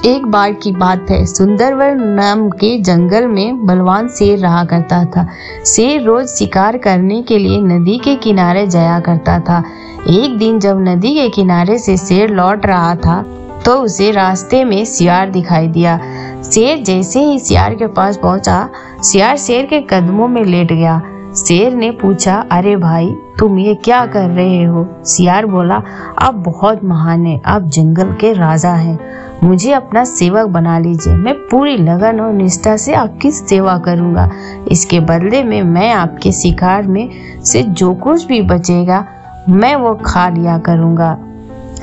एक बार की बात है, सुंदरवन नाम के जंगल में बलवान शेर रहा करता था। शेर रोज शिकार करने के लिए नदी के किनारे जाया करता था। एक दिन जब नदी के किनारे से शेर लौट रहा था तो उसे रास्ते में सियार दिखाई दिया। शेर जैसे ही सियार के पास पहुंचा, सियार शेर के कदमों में लेट गया। शेर ने पूछा, अरे भाई, तुम ये क्या कर रहे हो? सियार बोला, आप बहुत महान हैं, आप जंगल के राजा हैं, मुझे अपना सेवक बना लीजिए। मैं पूरी लगन और निष्ठा से आपकी सेवा करूंगा। इसके बदले में मैं आपके शिकार में से जो कुछ भी बचेगा मैं वो खा लिया करूंगा।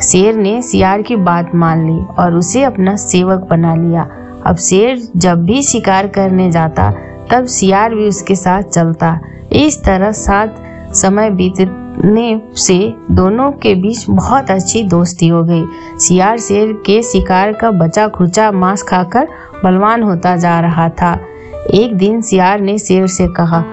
शेर ने सियार की बात मान ली और उसे अपना सेवक बना लिया। अब शेर जब भी शिकार करने जाता तब सियार भी उसके साथ चलता। इस तरह 7 समय बीतने से दोनों के बीच बहुत अच्छी दोस्ती हो गई। सियार शेर के शिकार का बचा खुचा मांस खाकर बलवान होता जा रहा था। एक दिन सियार ने शेर से कहा,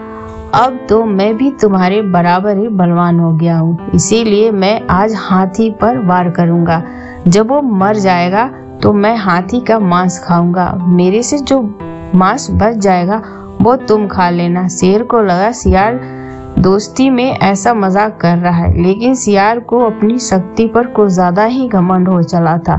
अब तो मैं भी तुम्हारे बराबर ही बलवान हो गया हूँ, इसीलिए मैं आज हाथी पर वार करूंगा। जब वो मर जाएगा तो मैं हाथी का मांस खाऊंगा। मेरे से जो मांस बच जाएगा वो तुम खा लेना। शेर को लगा सियार दोस्ती में ऐसा मजाक कर रहा है, लेकिन सियार को अपनी शक्ति पर कुछ ज्यादा ही घमंड हो चला था।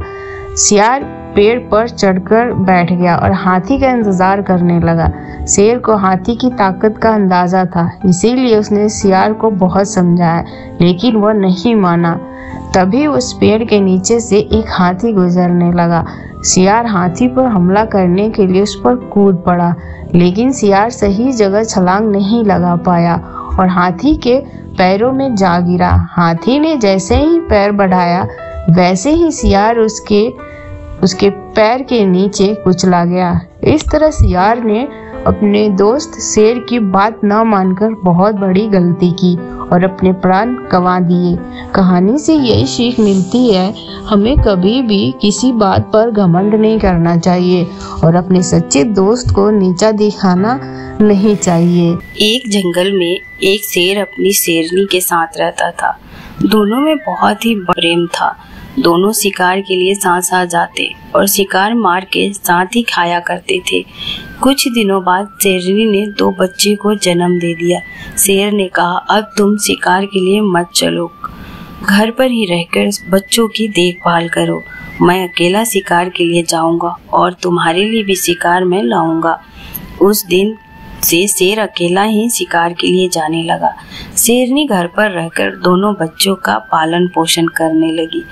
सियार पेड़ पर चढ़कर बैठ गया और हाथी का इंतजार करने लगा। शेर को हाथी की ताकत का अंदाजा था, इसीलिए उसने सियार को बहुत समझाया, लेकिन वह नहीं माना। तभी उस पेड़ के नीचे से एक हाथी गुजरने लगा। सियार हाथी पर हमला करने के लिए उस पर कूद पड़ा, लेकिन सियार सही जगह छलांग नहीं लगा पाया और हाथी के पैरों में जा गिरा। हाथी ने जैसे ही पैर बढ़ाया वैसे ही सियार उसके पैर के नीचे कुचला गया। इस तरह सियार ने अपने दोस्त शेर की बात न मानकर बहुत बड़ी गलती की और अपने प्राण गंवा दिए। कहानी से यही सीख मिलती है, हमें कभी भी किसी बात पर घमंड नहीं करना चाहिए और अपने सच्चे दोस्त को नीचा दिखाना नहीं चाहिए। एक जंगल में एक शेर अपनी शेरनी के साथ रहता था। दोनों में बहुत ही प्रेम था। दोनों शिकार के लिए साथ साथ जाते और शिकार मार के साथ ही खाया करते थे। कुछ दिनों बाद शेरनी ने 2 बच्चे को जन्म दे दिया। शेर ने कहा, अब तुम शिकार के लिए मत चलो, घर पर ही रहकर बच्चों की देखभाल करो। मैं अकेला शिकार के लिए जाऊंगा और तुम्हारे लिए भी शिकार में लाऊंगा। उस दिन से शेर अकेला ही शिकार के लिए जाने लगा। शेरनी घर पर रहकर दोनों बच्चों का पालन पोषण करने लगी।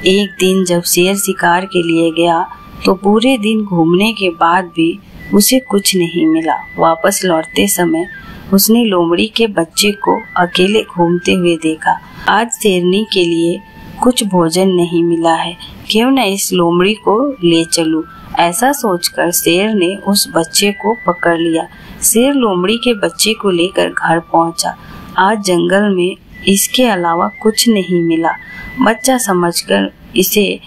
एक दिन जब शेर शिकार के लिए गया तो पूरे दिन घूमने के बाद भी उसे कुछ नहीं मिला। वापस लौटते समय उसने लोमड़ी के बच्चे को अकेले घूमते हुए देखा। आज शेरनी के लिए कुछ भोजन नहीं मिला है, क्यों न इस लोमड़ी को ले चलूं। ऐसा सोचकर शेर ने उस बच्चे को पकड़ लिया। शेर लोमड़ी के बच्चे को लेकर घर पहुंचा। आज जंगल में इसके अलावा कुछ नहीं मिला। बच्चा समझकर इसे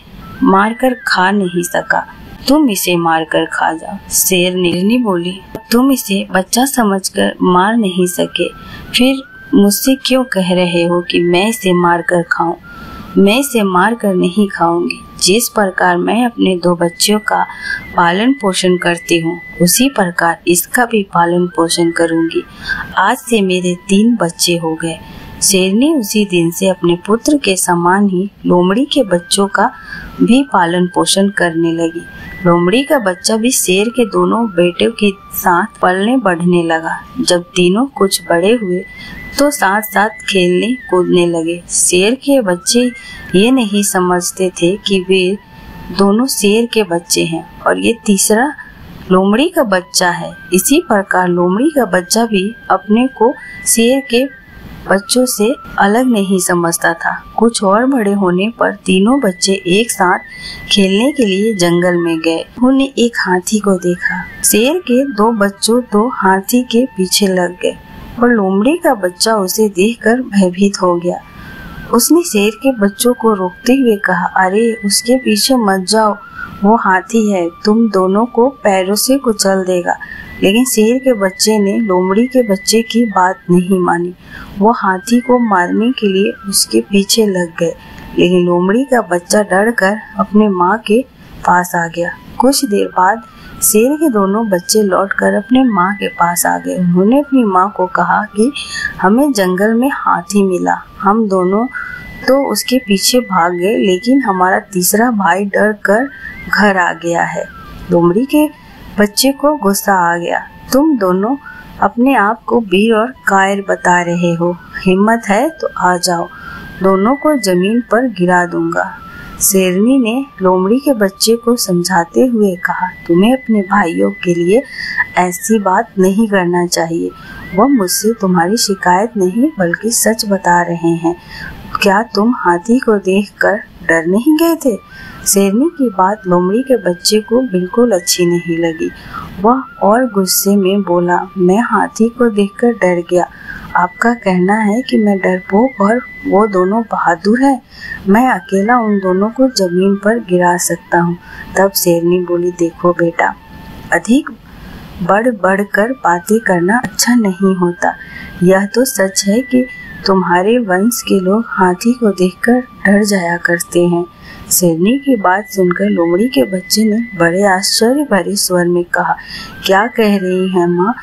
मारकर खा नहीं सका। तुम इसे मारकर खा जाओ। शेरनी बोली, तुम इसे बच्चा समझकर मार नहीं सके, फिर मुझसे क्यों कह रहे हो कि मैं इसे मारकर खाऊं? मैं इसे मारकर नहीं खाऊंगी। जिस प्रकार मैं अपने 2 बच्चों का पालन पोषण करती हूँ, उसी प्रकार इसका भी पालन पोषण करूंगी। आज से मेरे 3 बच्चे हो गए। शेरनी उसी दिन से अपने पुत्र के समान ही लोमड़ी के बच्चों का भी पालन पोषण करने लगी। लोमड़ी का बच्चा भी शेर के दोनों बेटों के साथ पलने बढ़ने लगा। जब तीनों कुछ बड़े हुए तो साथ साथ खेलने कूदने लगे। शेर के बच्चे ये नहीं समझते थे कि वे दोनों शेर के बच्चे हैं और ये तीसरा लोमड़ी का बच्चा है। इसी प्रकार लोमड़ी का बच्चा भी अपने को शेर के बच्चों से अलग नहीं समझता था। कुछ और बड़े होने पर तीनों बच्चे एक साथ खेलने के लिए जंगल में गए। उन्होंने एक हाथी को देखा। शेर के 2 बच्चों तो हाथी के पीछे लग गए और लोमड़ी का बच्चा उसे देखकर भयभीत हो गया। उसने शेर के बच्चों को रोकते हुए कहा, अरे उसके पीछे मत जाओ, वो हाथी है, तुम दोनों को पैरों से कुचल देगा। लेकिन शेर के बच्चे ने लोमड़ी के बच्चे की बात नहीं मानी। वो हाथी को मारने के लिए उसके पीछे लग गए, लेकिन लोमड़ी का बच्चा डरकर अपने माँ के पास आ गया। कुछ देर बाद शेर के दोनों बच्चे लौटकर अपने माँ के पास आ गए। उन्होंने अपनी माँ को कहा कि हमें जंगल में हाथी मिला। हम दोनों तो उसके पीछे भाग गए, लेकिन हमारा तीसरा भाई डर कर घर आ गया है। लोमड़ी के बच्चे को गुस्सा आ गया। तुम दोनों अपने आप को वीर और कायर बता रहे हो। हिम्मत है तो आ जाओ, दोनों को जमीन पर गिरा दूंगा। शेरनी ने लोमड़ी के बच्चे को समझाते हुए कहा, तुम्हें अपने भाइयों के लिए ऐसी बात नहीं करना चाहिए। वह मुझसे तुम्हारी शिकायत नहीं बल्कि सच बता रहे हैं। क्या तुम हाथी को देखकर डर नहीं गए थे? शेरनी की बात लोमड़ी के बच्चे को बिल्कुल अच्छी नहीं लगी। वह और गुस्से में बोला, मैं हाथी को देखकर डर गया। आपका कहना है कि मैं डरपोक और वो दोनों बहादुर हैं। मैं अकेला उन दोनों को जमीन पर गिरा सकता हूँ। तब शेरनी बोली, देखो बेटा, अधिक बढ़ कर बातें करना अच्छा नहीं होता। यह तो सच है कि तुम्हारे वंश के लोग हाथी को देखकर डर जाया करते हैं। शेरनी की बात सुनकर लोमड़ी के बच्चे ने बड़े आश्चर्य भरे स्वर में कहा, क्या कह रही हैं माँ?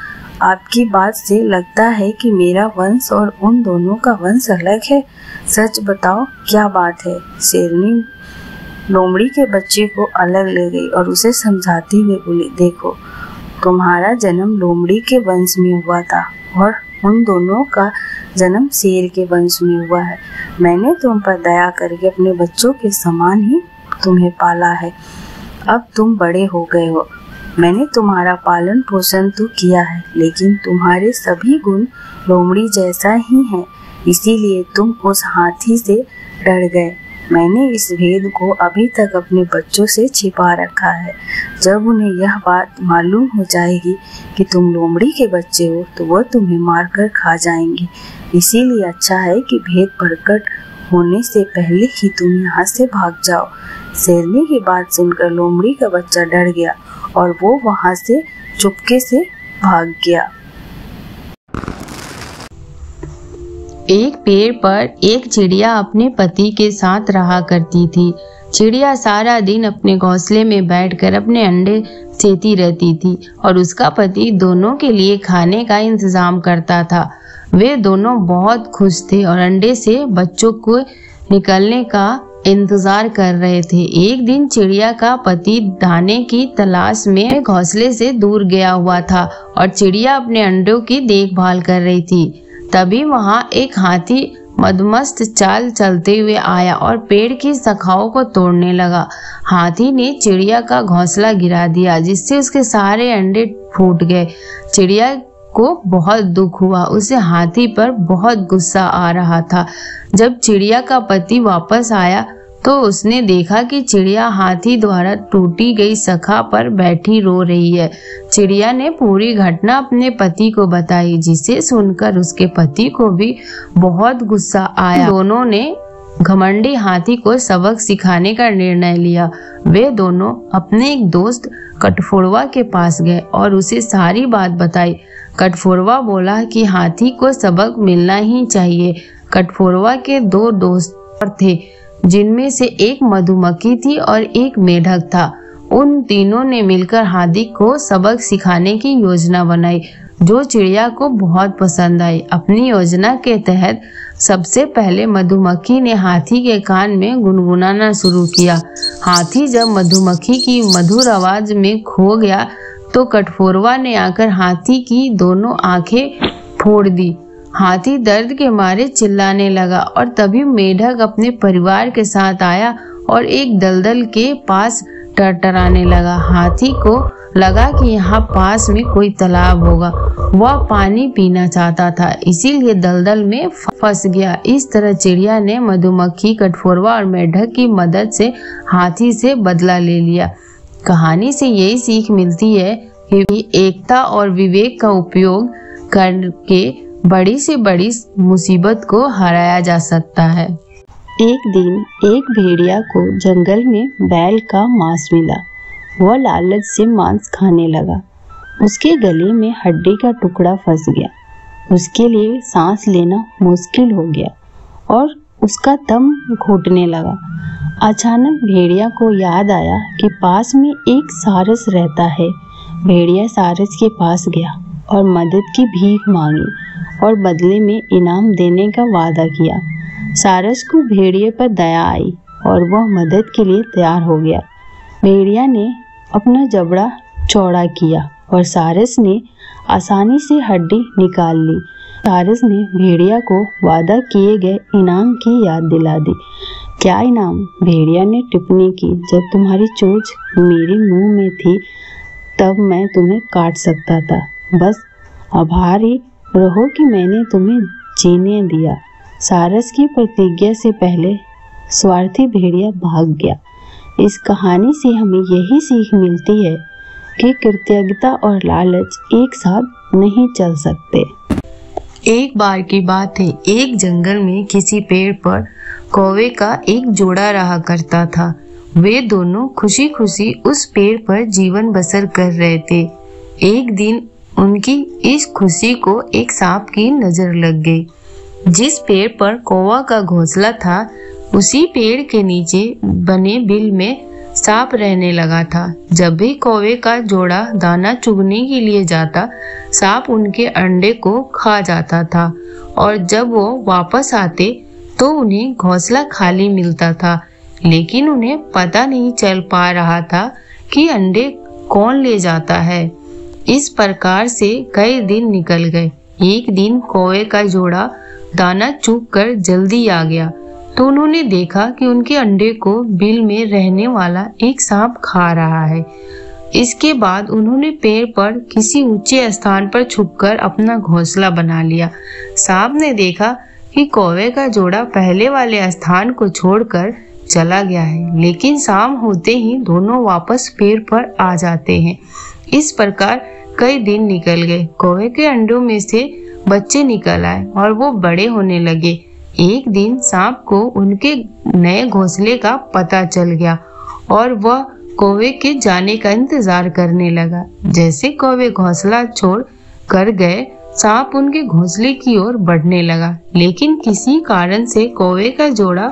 आपकी बात से लगता है कि मेरा वंश और उन दोनों का वंश अलग है। सच बताओ, क्या बात है? शेरनी लोमड़ी के बच्चे को अलग ले गई और उसे समझाते हुए बोली, देखो, तुम्हारा जन्म लोमड़ी के वंश में हुआ था और उन दोनों का जन्म शेर के वंश में हुआ है। मैंने तुम पर दया करके अपने बच्चों के समान ही तुम्हें पाला है। अब तुम बड़े हो गए हो। मैंने तुम्हारा पालन पोषण तो किया है, लेकिन तुम्हारे सभी गुण लोमड़ी जैसा ही हैं। इसीलिए तुम उस हाथी से डर गए। मैंने इस भेद को अभी तक अपने बच्चों से छिपा रखा है। जब उन्हें यह बात मालूम हो जाएगी कि तुम लोमड़ी के बच्चे हो, तो वह तुम्हें मारकर खा जाएंगे। इसीलिए अच्छा है कि भेद प्रकट होने से पहले ही तुम यहाँ से भाग जाओ। शेरनी की बात सुनकर लोमड़ी का बच्चा डर गया और वो वहाँ से चुपके से भाग गया। एक पेड़ पर एक चिड़िया अपने पति के साथ रहा करती थी। चिड़िया सारा दिन अपने घोंसले में बैठकर अपने अंडे सेती रहती थी और उसका पति दोनों के लिए खाने का इंतजाम करता था। वे दोनों बहुत खुश थे और अंडे से बच्चों को निकलने का इंतजार कर रहे थे। एक दिन चिड़िया का पति दाने की तलाश में घोंसले से दूर गया हुआ था और चिड़िया अपने अंडों की देखभाल कर रही थी। तभी वहां एक हाथी मदमस्त चाल चलते हुए आया और पेड़ की शाखाओं को तोड़ने लगा। हाथी ने चिड़िया का घोंसला गिरा दिया, जिससे उसके सारे अंडे फूट गए। चिड़िया को बहुत दुख हुआ। उसे हाथी पर बहुत गुस्सा आ रहा था। जब चिड़िया का पति वापस आया तो उसने देखा कि चिड़िया हाथी द्वारा टूटी गई शाखा पर बैठी रो रही है। चिड़िया ने पूरी घटना अपने पति को बताई, जिसे सुनकर उसके पति को भी बहुत गुस्सा आया। दोनों ने घमंडी हाथी को सबक सिखाने का निर्णय लिया। वे दोनों अपने एक दोस्त कटफोड़वा के पास गए और उसे सारी बात बताई। कटफोड़वा बोला कि हाथी को सबक मिलना ही चाहिए। कटफोड़वा के दो दोस्त थे, जिनमें से एक मधुमक्खी थी और एक मेढक था। उन तीनों ने मिलकर हाथी को सबक सिखाने की योजना बनाई, जो चिड़िया को बहुत पसंद आई। अपनी योजना के तहत सबसे पहले मधुमक्खी ने हाथी के कान में गुनगुनाना शुरू किया। हाथी जब मधुमक्खी की मधुर आवाज में खो गया तो कटफोड़वा ने आकर हाथी की दोनों आंखें फोड़ दी। हाथी दर्द के मारे चिल्लाने लगा और तभी मेढक अपने परिवार के साथ आया और एक दलदल के पास टरटराने लगा। हाथी को लगा कि यहाँ पास में कोई तालाब होगा। वह पानी पीना चाहता था, इसीलिए दलदल में फंस गया। इस तरह चिड़िया ने मधुमक्खी, कटफोड़वा और मेढक की मदद से हाथी से बदला ले लिया। कहानी से यही सीख मिलती है कि एकता और विवेक का उपयोग करके बड़ी से बड़ी मुसीबत को हराया जा सकता है। एक दिन एक भेड़िया को जंगल में बैल का मांस मिला। वह लालच से मांस खाने लगा। उसके गले में हड्डी का टुकड़ा फंस गया। उसके लिए सांस लेना मुश्किल हो गया और उसका दम घुटने लगा। अचानक भेड़िया को याद आया कि पास में एक सारस रहता है। भेड़िया सारस के पास गया और मदद की भीख मांगी और बदले में इनाम देने का वादा किया। सारस को भेड़िए पर दया आई और वह मदद के लिए तैयार हो गया। भेड़िया ने अपना जबड़ा चौड़ा किया और सारस ने आसानी से हड्डी निकाल ली। सारस ने भेड़िया को वादा किए गए इनाम की याद दिला दी। क्या इनाम? भेड़िया ने टिप्पणी की। जब तुम्हारी चोंच मेरे मुंह में थी तब मैं तुम्हें काट सकता था। बस आभारी रहो कि मैंने तुम्हें जीने दिया। सारस की प्रतिज्ञा से पहले स्वार्थी भेड़िया भाग गया। इस कहानी से हमें यही सीख मिलती है कि कृतज्ञता और लालच एक साथ नहीं चल सकते। एक बार की बात है, एक जंगल में किसी पेड़ पर कौवे का एक जोड़ा रहा करता था। वे दोनों खुशी खुशी उस पेड़ पर जीवन बसर कर रहे थे। एक दिन उनकी इस खुशी को एक सांप की नजर लग गई। जिस पेड़ पर कौवा का घोंसला था उसी पेड़ के नीचे बने बिल में सांप रहने लगा था। जब भी कौवे का जोड़ा दाना चुगने के लिए जाता, सांप उनके अंडे को खा जाता था और जब वो वापस आते तो उन्हें घोंसला खाली मिलता था, लेकिन उन्हें पता नहीं चल पा रहा था कि अंडे कौन ले जाता है। इस प्रकार से कई दिन निकल गए। एक दिन कौवे का जोड़ा दाना चुग कर जल्दी आ गया तो उन्होंने देखा कि उनके अंडे को बिल में रहने वाला एक सांप खा रहा है। इसके बाद उन्होंने पेड़ पर किसी ऊंचे स्थान पर छुपकर अपना घोंसला बना लिया। सांप ने देखा कि कौवे का जोड़ा पहले वाले स्थान को छोड़कर चला गया है, लेकिन शाम होते ही दोनों वापस पेड़ पर आ जाते हैं। इस प्रकार कई दिन निकल गए। कौवे के अंडों में से बच्चे निकल आए और वो बड़े होने लगे। एक दिन सांप को उनके नए घोंसले का पता चल गया और वह कौवे के जाने का इंतजार करने लगा। जैसे कौवे घोंसला छोड़ कर गए, सांप उनके घोंसले की ओर बढ़ने लगा, लेकिन किसी कारण से कौवे का जोड़ा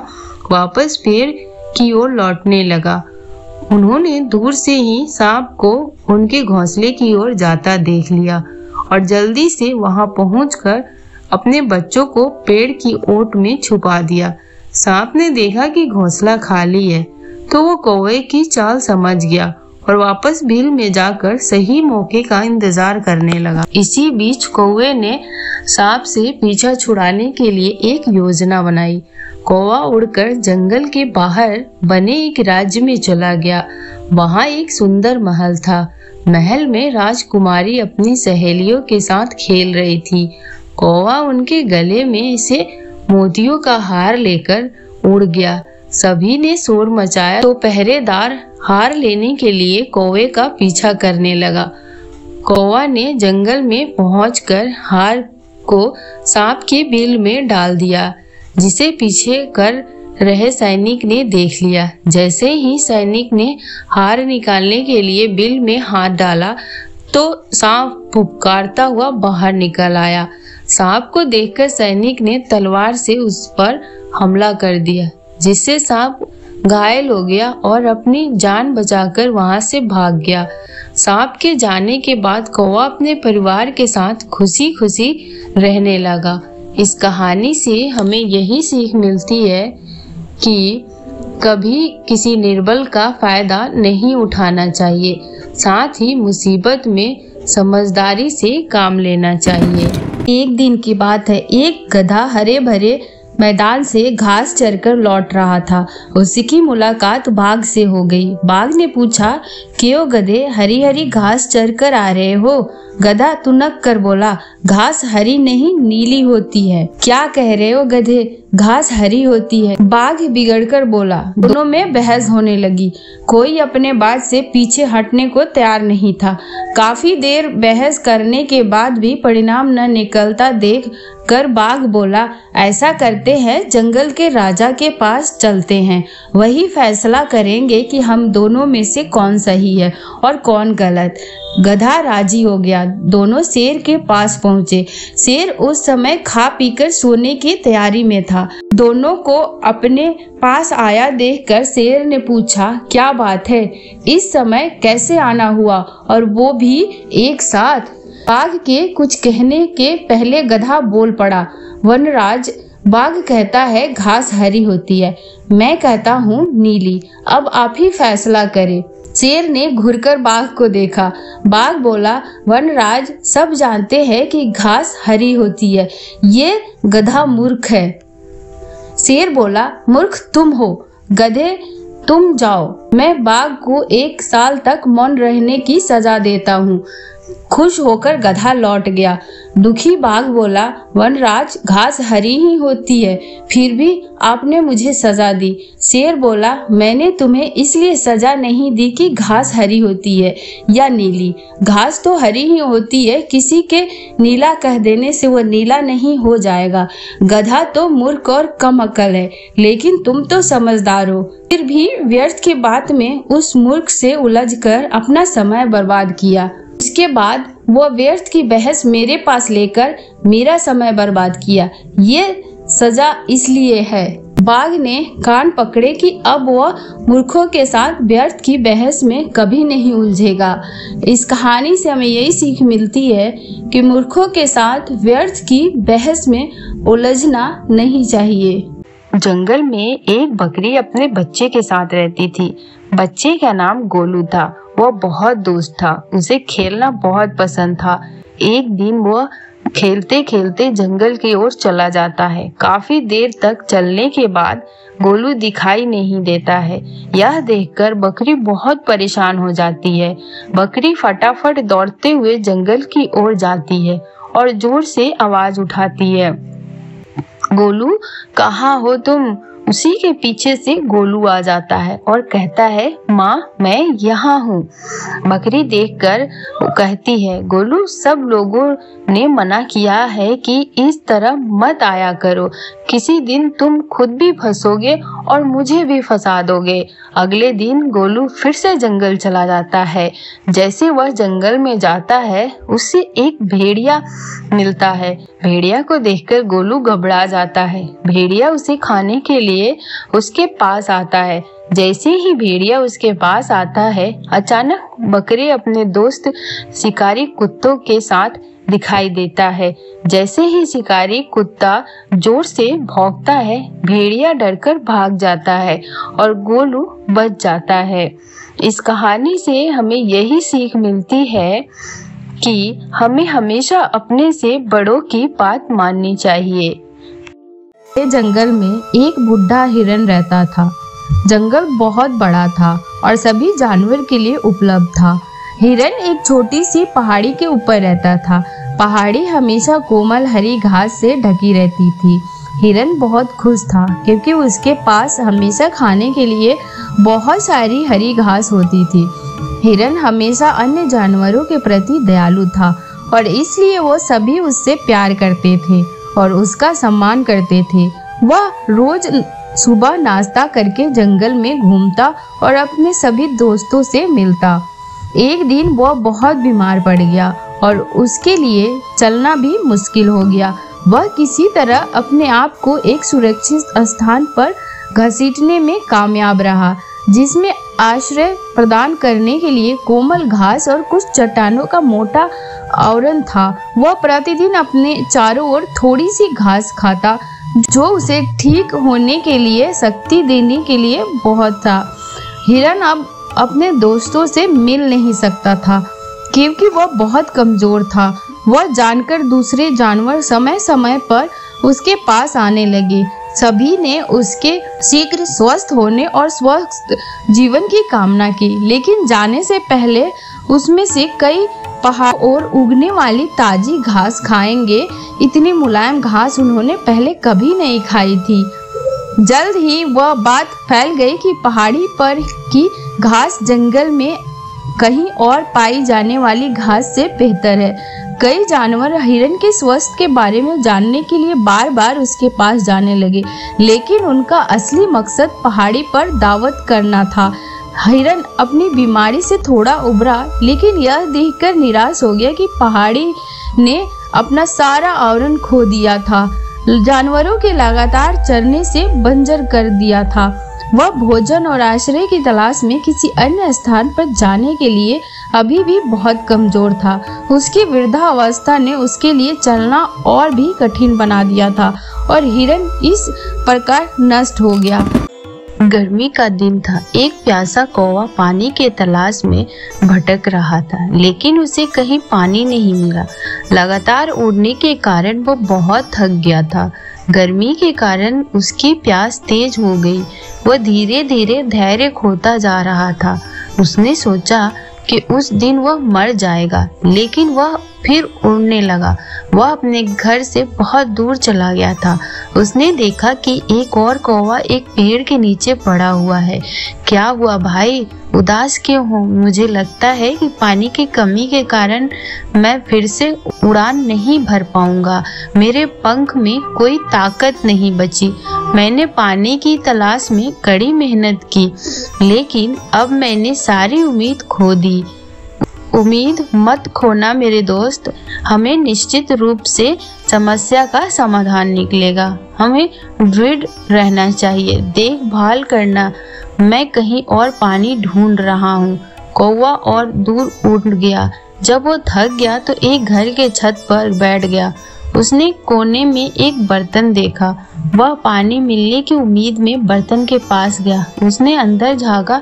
वापस पेड़ की ओर लौटने लगा। उन्होंने दूर से ही सांप को उनके घोंसले की ओर जाता देख लिया और जल्दी से वहां पहुंचकर अपने बच्चों को पेड़ की ओट में छुपा दिया। सांप ने देखा कि घोंसला खाली है तो वो कौवे की चाल समझ गया और वापस बिल में जाकर सही मौके का इंतजार करने लगा। इसी बीच कौवे ने सांप से पीछा छुड़ाने के लिए एक योजना बनाई। कौवा उड़कर जंगल के बाहर बने एक राज्य में चला गया। वहां एक सुंदर महल था। महल में राजकुमारी अपनी सहेलियों के साथ खेल रही थी। कौवा उनके गले में से मोतियों का हार लेकर उड़ गया। सभी ने शोर मचाया तो पहरेदार हार लेने के लिए कौवे का पीछा करने लगा। कौवा ने जंगल में पहुंचकर हार को सांप के बिल में डाल दिया, जिसे पीछे कर रहे सैनिक ने देख लिया। जैसे ही सैनिक ने हार निकालने के लिए बिल में हाथ डाला तो सांप फुफकारता हुआ बाहर निकल आया। सांप को देखकर सैनिक ने तलवार से उस पर हमला कर दिया, जिससे सांप घायल हो गया और अपनी जान बचाकर वहां से भाग गया। सांप के जाने के बाद कौवा अपने परिवार के साथ खुशी खुशी रहने लगा। इस कहानी से हमें यही सीख मिलती है कि कभी किसी निर्बल का फायदा नहीं उठाना चाहिए, साथ ही मुसीबत में समझदारी से काम लेना चाहिए। एक दिन की बात है, एक गधा हरे भरे मैदान से घास चरकर लौट रहा था। उसकी मुलाकात बाघ से हो गई। बाघ ने पूछा, क्यों गधे, हरी हरी घास चरकर आ रहे हो? गधा तुनक कर बोला, घास हरी नहीं नीली होती है। क्या कह रहे हो गधे, घास हरी होती है। बाघ बिगड़कर बोला। दोनों में बहस होने लगी। कोई अपने बात से पीछे हटने को तैयार नहीं था। काफी देर बहस करने के बाद भी परिणाम न निकलता देख कर बाघ बोला, ऐसा करते चलते हैं, जंगल के राजा के पास चलते हैं। वही फैसला करेंगे कि हम दोनों में से कौन सही है और कौन गलत। गधा राजी हो गया। दोनों शेर के पास पहुंचे। शेर उस समय खा पीकर सोने की तैयारी में था। दोनों को अपने पास आया देखकर शेर ने पूछा, क्या बात है, इस समय कैसे आना हुआ, और वो भी एक साथ? बाघ के कुछ कहने के पहले गधा बोल पड़ा, वनराज, बाघ कहता है घास हरी होती है, मैं कहता हूँ नीली। अब आप ही फैसला करें। शेर ने घुरकर बाघ को देखा। बाघ बोला, वनराज, सब जानते हैं कि घास हरी होती है, ये गधा मूर्ख है। शेर बोला, मूर्ख तुम हो, गधे, तुम जाओ, मैं बाघ को 1 साल तक मौन रहने की सजा देता हूँ। खुश होकर गधा लौट गया। दुखी बाघ बोला, वनराज, घास हरी ही होती है, फिर भी आपने मुझे सजा दी। शेर बोला, मैंने तुम्हें इसलिए सजा नहीं दी कि घास हरी होती है या नीली। घास तो हरी ही होती है, किसी के नीला कह देने से वो नीला नहीं हो जाएगा। गधा तो मूर्ख और कम अकल है, लेकिन तुम तो समझदार हो। फिर भी व्यर्थ की बात में उस मूर्ख से उलझकर अपना समय बर्बाद किया। उसके बाद वो व्यर्थ की बहस मेरे पास लेकर मेरा समय बर्बाद किया। ये सजा इसलिए है। बाघ ने कान पकड़े कि अब वह मूर्खों के साथ व्यर्थ की बहस में कभी नहीं उलझेगा। इस कहानी से हमें यही सीख मिलती है कि मूर्खों के साथ व्यर्थ की बहस में उलझना नहीं चाहिए। जंगल में एक बकरी अपने बच्चे के साथ रहती थी। बच्चे का नाम गोलू था। वह बहुत दोस्त था, उसे खेलना बहुत पसंद था। एक दिन वह खेलते खेलते जंगल की ओर चला जाता है। काफी देर तक चलने के बाद गोलू दिखाई नहीं देता है। यह देखकर बकरी बहुत परेशान हो जाती है। बकरी फटाफट दौड़ते हुए जंगल की ओर जाती है और जोर से आवाज उठाती है, गोलू, कहाँ हो तुम? उसी के पीछे से गोलू आ जाता है और कहता है, माँ, मैं यहाँ हूँ। बकरी देखकर कहती है, गोलू, सब लोगों ने मना किया है कि इस तरह मत आया करो। किसी दिन तुम खुद भी फंसोगे और मुझे भी फंसा दोगे। अगले दिन गोलू फिर से जंगल चला जाता है। जैसे वह जंगल में जाता है, उससे एक भेड़िया मिलता है। भेड़िया को देखकर गोलू घबरा जाता है। भेड़िया उसे खाने के लिए उसके पास आता है। जैसे ही भेड़िया उसके पास आता है, अचानक बकरी अपने दोस्त शिकारी कुत्तों के साथ दिखाई देता है। जैसे ही शिकारी कुत्ता जोर से भौंकता है, भेड़िया डरकर भाग जाता है और गोलू बच जाता है। इस कहानी से हमें यही सीख मिलती है कि हमें हमेशा अपने से बड़ों की बात माननी चाहिए। जंगल में एक बुढ़ा हिरन रहता था। जंगल बहुत बड़ा था और सभी जानवर के लिए उपलब्ध था। हिरन एक छोटी सी पहाड़ी के ऊपर रहता था। पहाड़ी हमेशा कोमल हरी घास से ढकी रहती थी। हिरन बहुत खुश था क्योंकि उसके पास हमेशा खाने के लिए बहुत सारी हरी घास होती थी। हिरन हमेशा अन्य जानवरों के प्रति दयालु था और इसलिए वो सभी उससे प्यार करते थे और उसका सम्मान करते थे। वह रोज सुबह नाश्ता करके जंगल में घूमता और अपने सभी दोस्तों से मिलता। एक दिन वह बहुत बीमार पड़ गया और उसके लिए चलना भी मुश्किल हो गया। वह किसी तरह अपने आप को एक सुरक्षित स्थान पर घसीटने में कामयाब रहा, जिसमें आश्रय प्रदान करने के लिए कोमल घास और कुछ चट्टानों का मोटा आवरण था। वह प्रतिदिन अपने चारों ओर थोड़ी सी घास खाता, जो उसे ठीक होने के लिए शक्ति देने के लिए बहुत था। हिरन अब अपने दोस्तों से मिल नहीं सकता था क्योंकि वह बहुत कमजोर था। वह जानकर दूसरे जानवर समय समय पर उसके पास आने लगे। सभी ने उसके शीघ्र स्वस्थ होने और स्वस्थ जीवन की कामना की, लेकिन जाने से पहले उसमें से कई पहाड़ और उगने वाली ताजी घास खाएंगे। इतनी मुलायम घास उन्होंने पहले कभी नहीं खाई थी। जल्द ही वह बात फैल गई कि पहाड़ी पर की घास जंगल में कहीं और पाई जाने वाली घास से बेहतर है। कई जानवर हिरन के स्वास्थ्य के बारे में जानने के लिए बार बार उसके पास जाने लगे, लेकिन उनका असली मकसद पहाड़ी पर दावत करना था। हिरन अपनी बीमारी से थोड़ा उबरा, लेकिन यह देखकर निराश हो गया कि पहाड़ी ने अपना सारा आवरण खो दिया था, जानवरों के लगातार चरने से बंजर कर दिया था। वह भोजन और आश्रय की तलाश में किसी अन्य स्थान पर जाने के लिए अभी भी बहुत कमजोर था। उसकी वृद्धावस्था ने उसके लिए चलना और भी कठिन बना दिया था और हिरन इस प्रकार नष्ट हो गया। गर्मी का दिन था। एक प्यासा कौवा पानी के तलाश में भटक रहा था, लेकिन उसे कहीं पानी नहीं मिला। लगातार उड़ने के कारण वो बहुत थक गया था। गर्मी के कारण उसकी प्यास तेज हो गई। वह धीरे धीरे धैर्य खोता जा रहा था। उसने सोचा कि उस दिन वह मर जाएगा, लेकिन वह फिर उड़ने लगा। वह अपने घर से बहुत दूर चला गया था। उसने देखा कि एक और कौवा एक पेड़ के नीचे पड़ा हुआ है। क्या हुआ भाई, उदास क्यों हो? मुझे लगता है कि पानी की कमी के कारण मैं फिर से उड़ान नहीं भर पाऊंगा। मेरे पंख में कोई ताकत नहीं बची। मैंने पानी की तलाश में कड़ी मेहनत की, लेकिन अब मैंने सारी उम्मीद खो दी। उम्मीद मत खोना मेरे दोस्त, हमें निश्चित रूप से समस्या का समाधान निकलेगा। हमें दृढ़ रहना चाहिए, देखभाल करना। मैं कहीं और पानी ढूंढ रहा हूँ। कौवा और दूर उड़ गया। जब वो थक गया तो एक घर के छत पर बैठ गया। उसने कोने में एक बर्तन देखा। वह पानी मिलने की उम्मीद में बर्तन के पास गया। उसने अंदर झांका।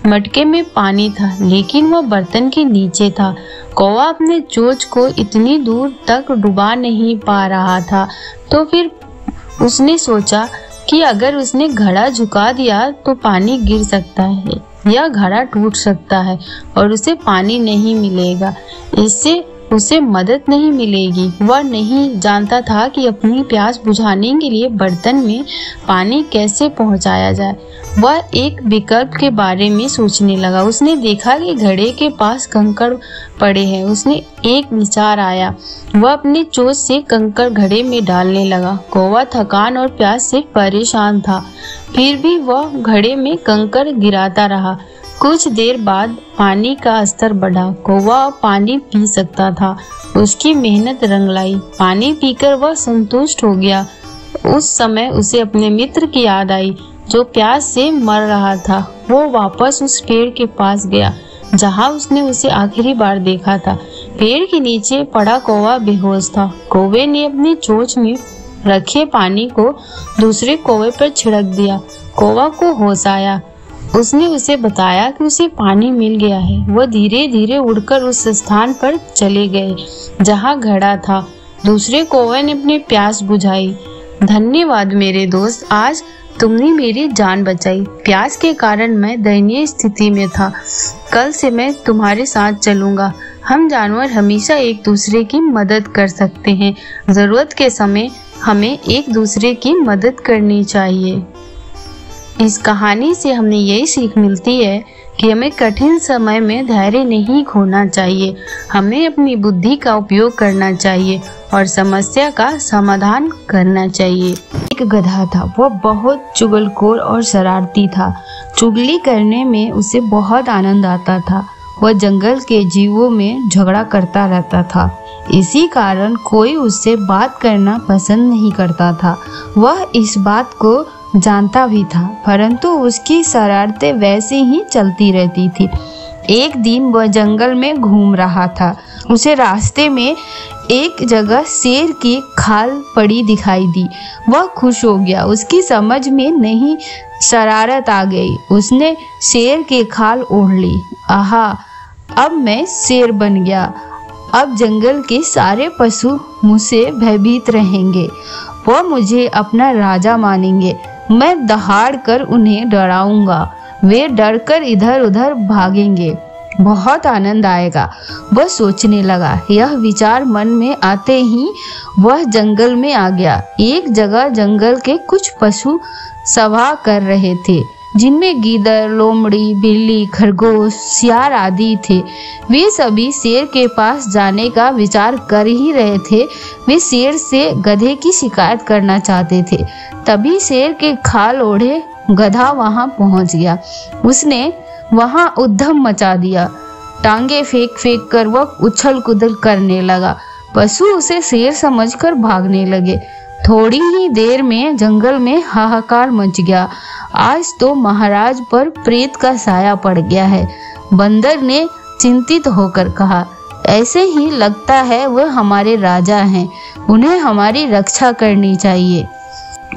मटके में पानी था, लेकिन वह बर्तन के नीचे था। कौवा अपने चोंच को इतनी दूर तक डुबा नहीं पा रहा था। तो फिर उसने सोचा कि अगर उसने घड़ा झुका दिया तो पानी गिर सकता है या घड़ा टूट सकता है और उसे पानी नहीं मिलेगा। इससे उसे मदद नहीं मिलेगी। वह नहीं जानता था कि अपनी प्यास बुझाने के लिए बर्तन में पानी कैसे पहुंचाया जाए। वह एक विकल्प के बारे में सोचने लगा। उसने देखा कि घड़े के पास कंकड़ पड़े हैं। उसने एक विचार आया। वह अपनी चोंच से कंकड़ घड़े में डालने लगा। कौवा थकान और प्यास से परेशान था, फिर भी वह घड़े में कंकड़ गिराता रहा। कुछ देर बाद पानी का स्तर बढ़ा। कौवा पानी पी सकता था। उसकी मेहनत रंग लाई। पानी पीकर वह संतुष्ट हो गया। उस समय उसे अपने मित्र की याद आई जो प्यास से मर रहा था। वो वापस उस पेड़ के पास गया जहां उसने उसे आखिरी बार देखा था। पेड़ के नीचे पड़ा कौवा बेहोश था। कौवे ने अपनी चोंच में रखे पानी को दूसरे कौवे पर छिड़क दिया। कौवा को होश आया। उसने उसे बताया कि उसे पानी मिल गया है। वह धीरे धीरे उड़कर उस स्थान पर चले गए जहां घड़ा था। दूसरे कौवे ने अपनी प्यास बुझाई। धन्यवाद मेरे दोस्त, आज तुमने मेरी जान बचाई। प्यास के कारण मैं दयनीय स्थिति में था। कल से मैं तुम्हारे साथ चलूंगा। हम जानवर हमेशा एक दूसरे की मदद कर सकते हैं। जरूरत के समय हमें एक दूसरे की मदद करनी चाहिए। इस कहानी से हमें यही सीख मिलती है कि हमें कठिन समय में धैर्य नहीं खोना चाहिए। हमें अपनी बुद्धि का उपयोग करना चाहिए और समस्या का समाधान करना चाहिए। एक गधा था। वह बहुत चुगलखोर और शरारती था। चुगली करने में उसे बहुत आनंद आता था। वह जंगल के जीवों में झगड़ा करता रहता था। इसी कारण कोई उससे बात करना पसंद नहीं करता था। वह इस बात को जानता भी था, परंतु उसकी शरारतें वैसे ही चलती रहती थी। एक दिन वह जंगल में घूम रहा था। उसे रास्ते में एक जगह शेर की खाल पड़ी दिखाई दी। वह खुश हो गया। उसकी समझ में नहीं शरारत आ गई। उसने शेर की खाल ओढ़ ली। आहा, अब मैं शेर बन गया। अब जंगल के सारे पशु मुझसे भयभीत रहेंगे। वह मुझे अपना राजा मानेंगे। मैं दहाड़ कर उन्हें डराऊंगा। वे डरकर इधर उधर भागेंगे। बहुत आनंद आएगा, वह सोचने लगा। यह विचार मन में आते ही वह जंगल में आ गया। एक जगह जंगल के कुछ पशु सभा कर रहे थे। जिनमें गीदड़, लोमड़ी, बिल्ली, खरगोश, सियार आदि थे। वे सभी शेर के पास जाने का विचार कर ही रहे थे। वे शेर से गधे की शिकायत करना चाहते थे। तभी शेर के खाल ओढ़े गधा वहां पहुंच गया। उसने वहां उद्यम मचा दिया। टांगे फेंक फेंक कर वह उछल कूदल करने लगा। पशु उसे शेर समझकर भागने लगे। थोड़ी ही देर में जंगल में हाहाकार मच गया। आज तो महाराज पर प्रेत का साया पड़ गया है। बंदर ने चिंतित होकर कहा, ऐसे ही लगता है वह हमारे राजा हैं, उन्हें हमारी रक्षा करनी चाहिए।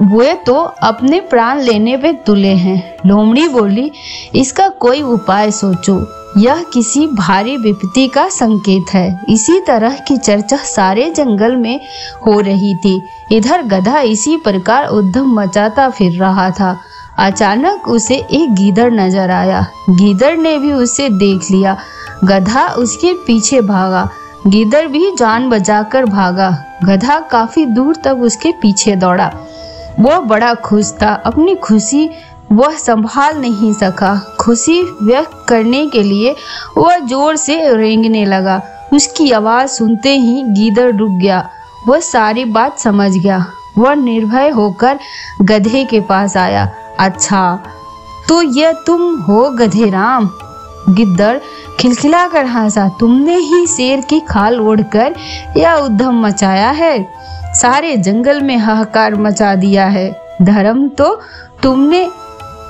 वे तो अपने प्राण लेने पे तुले हैं। लोमड़ी बोली, इसका कोई उपाय सोचो, यह किसी भारी विपत्ति का संकेत है। इसी तरह की चर्चा सारे जंगल में हो रही थी। इधर गधा इसी प्रकार उद्यम मचाता फिर रहा था। अचानक उसे एक गीदड़ नजर आया। गीदड़ ने भी उसे देख लिया। गधा उसके पीछे भागा। गीदड़ भी जान बचाकर भागा। गधा काफी दूर तक उसके पीछे दौड़ा। वह बड़ा खुश था। अपनी खुशी वह संभाल नहीं सका। खुशी व्यक्त करने के लिए वह जोर से रेंगने लगा। उसकी आवाज सुनते ही गीदड़ रुक गया। वह सारी बात समझ गया। वह निर्भय होकर गधे के पास आया। अच्छा, तो यह तुम हो गधेराम? गिद्दड़ खिलखिला कर हंसा। तुमने ही शेर की खाल ओढ़कर यह उद्यम मचाया है, सारे जंगल में हाहाकार मचा दिया है। धर्म तो तुमने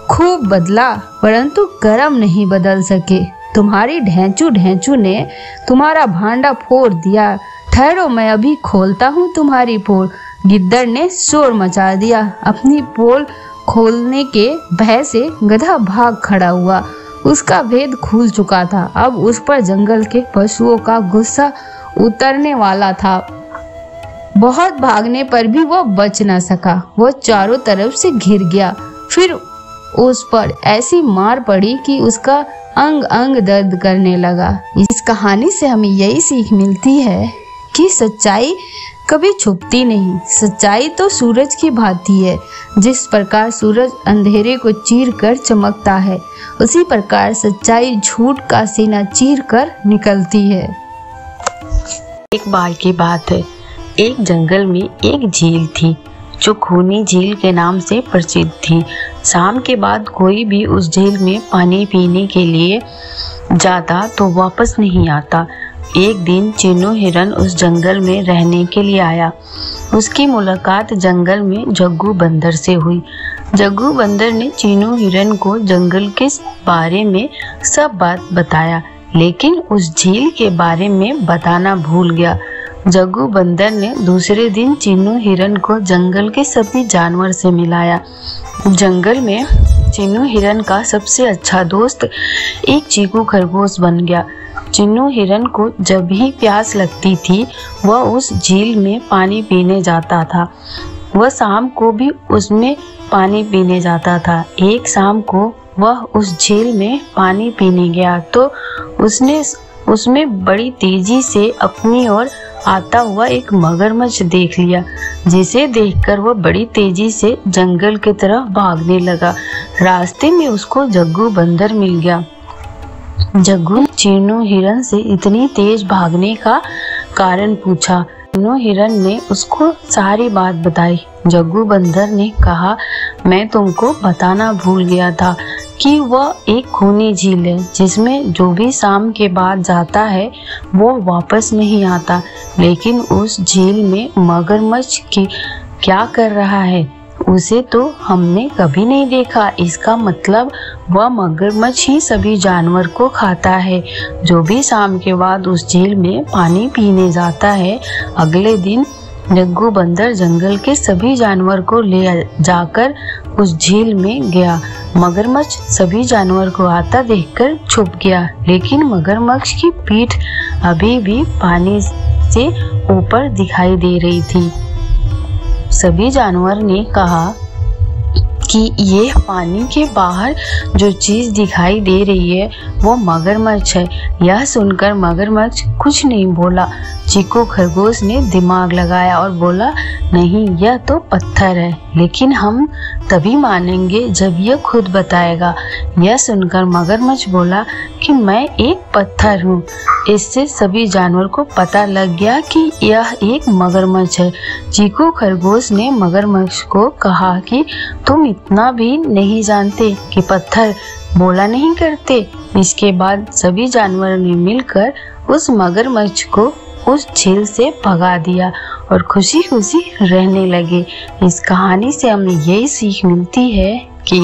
खूब बदला, परंतु कर्म नहीं बदल सके। तुम्हारी ढेंचू ने तुम्हारा भांडा फोड़ दिया। ठहरो, मैं अभी खोलता हूँ तुम्हारी पोल। गिद्दड़ ने शोर मचा दिया। अपनी पोल खोलने के भय से गधा भाग खड़ा हुआ। उसका भेद खुल चुका था। अब उस पर जंगल के पशुओं का गुस्सा उतरने वाला था। बहुत भागने पर भी वह बच न सका। वह चारों तरफ से घिर गया। फिर उस पर ऐसी मार पड़ी कि उसका अंग अंग दर्द करने लगा। इस कहानी से हमें यही सीख मिलती है कि सच्चाई कभी छुपती नहीं। सच्चाई तो सूरज की भांति है। जिस प्रकार सूरज अंधेरे को चीर कर चमकता है, उसी प्रकार सच्चाई झूठ का सीना चीर कर निकलती है। एक बार की बात है, एक जंगल में एक झील थी जो खूनी झील के नाम से प्रसिद्ध थी। शाम के बाद कोई भी उस झील में पानी पीने के लिए जाता तो वापस नहीं आता। एक दिन चीनू हिरन उस जंगल में रहने के लिए आया। उसकी मुलाकात जंगल में जग्गू बंदर से हुई। जग्गू बंदर ने चीनू हिरन को जंगल के बारे में सब बात बताया, लेकिन उस झील के बारे में बताना भूल गया। जग्गू बंदर ने दूसरे दिन चीनू हिरन को जंगल के सभी जानवर से मिलाया। जंगल में चीनू हिरन का सबसे अच्छा दोस्त एक चीकू खरगोश बन गया। चीनू हिरन को जब भी प्यास लगती थी, वह उस झील में पानी पीने जाता था। वह शाम को भी उसमें पानी पीने जाता था। एक शाम को वह उस झील में पानी पीने गया तो उसने उसमें बड़ी तेजी से अपनी ओर आता हुआ एक मगरमच्छ देख लिया, जिसे देखकर वह बड़ी तेजी से जंगल की तरफ भागने लगा। रास्ते में उसको जग्गू बंदर मिल गया। जग्गू चीनू हिरन से इतनी तेज भागने का कारण पूछा। चीनू हिरन ने उसको सारी बात बताई। जग्गू बंदर ने कहा, मैं तुमको बताना भूल गया था कि वह एक खूनी झील है, जिसमें जो भी शाम के बाद जाता है वो वापस नहीं आता। लेकिन उस झील में मगरमच्छ की क्या कर रहा है, उसे तो हमने कभी नहीं देखा। इसका मतलब वह मगरमच्छ ही सभी जानवर को खाता है। जो भी शाम के बाद उस झील में पानी पीने जाता है, अगले दिन जग्गू बंदर जंगल के सभी जानवर को ले जाकर उस झील में गया। मगरमच्छ सभी जानवर को आता देखकर छुप गया, लेकिन मगरमच्छ की पीठ अभी भी पानी से ऊपर दिखाई दे रही थी। सभी जानवर ने कहा कि ये पानी के बाहर जो चीज दिखाई दे रही है वो मगरमच्छ है। यह सुनकर मगरमच्छ कुछ नहीं बोला। चीकू खरगोश ने दिमाग लगाया और बोला, नहीं, यह तो पत्थर है। लेकिन हम तभी मानेंगे जब यह खुद बताएगा। यह सुनकर मगरमच्छ बोला कि मैं एक पत्थर हूँ। इससे सभी जानवर को पता लग गया कि यह एक मगरमच्छ है। चीकू खरगोश ने मगरमच्छ को कहा कि तुम इतना भी नहीं जानते कि पत्थर बोला नहीं करते। इसके बाद सभी जानवरों ने मिलकर उस मगरमच्छ को उस झील से भगा दिया और खुशी खुशी रहने लगे। इस कहानी से हमें यही सीख मिलती है कि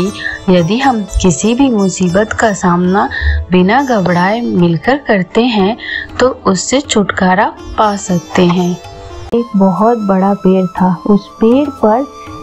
यदि हम किसी भी मुसीबत का सामना बिना घबराए मिलकर करते हैं तो उससे छुटकारा पा सकते हैं। एक बहुत बड़ा पेड़ था। उस पेड़ पर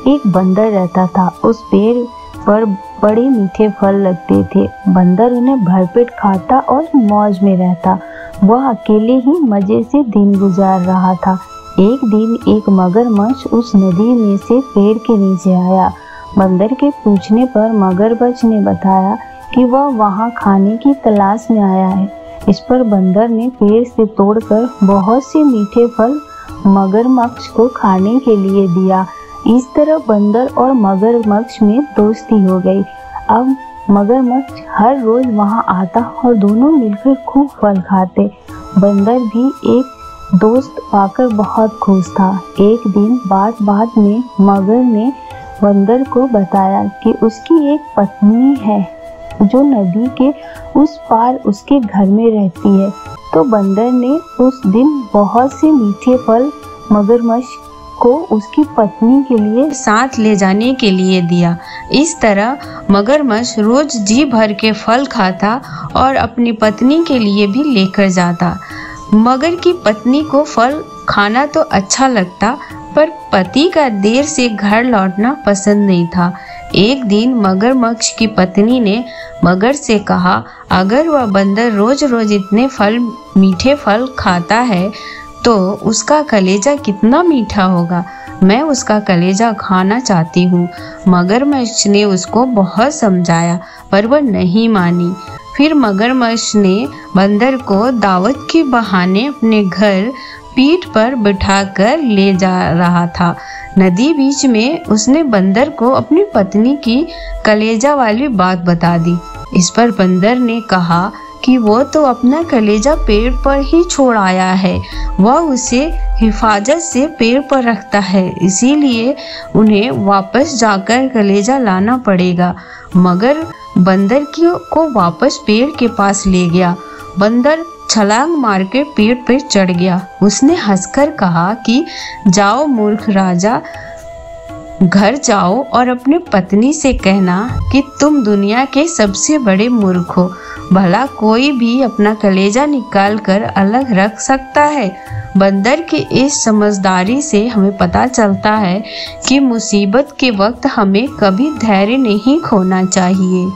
एक बंदर रहता था। उस पेड़ पर बड़े मीठे फल लगते थे। बंदर उन्हें भरपेट खाता और मौज में रहता। वह अकेले ही मजे से दिन गुजार रहा था। एक दिन एक मगरमच्छ उस नदी में से पेड़ के नीचे आया। बंदर के पूछने पर मगरमच्छ ने बताया कि वह वहां खाने की तलाश में आया है। इस पर बंदर ने पेड़ से तोड़कर बहुत से मीठे फल मगरमच्छ को खाने के लिए दिया। इस तरह बंदर और मगरमच्छ में दोस्ती हो गई। अब मगरमच्छ हर रोज वहां आता और दोनों मिलकर खूब फल खाते। बंदर भी एक दोस्त पाकर बहुत खुश था। एक दिन बात में मगर ने बंदर को बताया कि उसकी एक पत्नी है जो नदी के उस पार उसके घर में रहती है। तो बंदर ने उस दिन बहुत से मीठे फल मगरमच्छ को उसकी पत्नी के लिए साथ ले जाने के लिए दिया। इस तरह मगरमच्छ रोज जी भर के फल खाता और अपनी पत्नी के लिए भी लेकर जाता। मगर की पत्नी को फल खाना तो अच्छा लगता, पर पति का देर से घर लौटना पसंद नहीं था। एक दिन मगरमच्छ की पत्नी ने मगर से कहा, अगर वह बंदर रोज रोज इतने मीठे फल खाता है तो उसका कलेजा कितना मीठा होगा। मैं उसका कलेजा खाना चाहती हूँ। मगरमच्छ ने उसको बहुत समझाया पर वह नहीं मानी। फिर मगरमच्छ ने बंदर को दावत के बहाने अपने घर पीठ पर बिठाकर ले जा रहा था। नदी बीच में उसने बंदर को अपनी पत्नी की कलेजा वाली बात बता दी। इस पर बंदर ने कहा कि वो तो अपना कलेजा पेड़ पर ही छोड़ आया है। वह उसे हिफाजत से पेड़ पर रखता है, इसीलिए उन्हें वापस जाकर कलेजा लाना पड़ेगा। मगर बंदर को वापस पेड़ के पास ले गया। बंदर छलांग मार के पेड़ पर चढ़ गया। उसने हंसकर कहा कि जाओ मूर्ख राजा, घर जाओ और अपनी पत्नी से कहना कि तुम दुनिया के सबसे बड़े मूर्ख हो। भला कोई भी अपना कलेजा निकाल कर अलग रख सकता है। बंदर की इस समझदारी से हमें पता चलता है कि मुसीबत के वक्त हमें कभी धैर्य नहीं खोना चाहिए।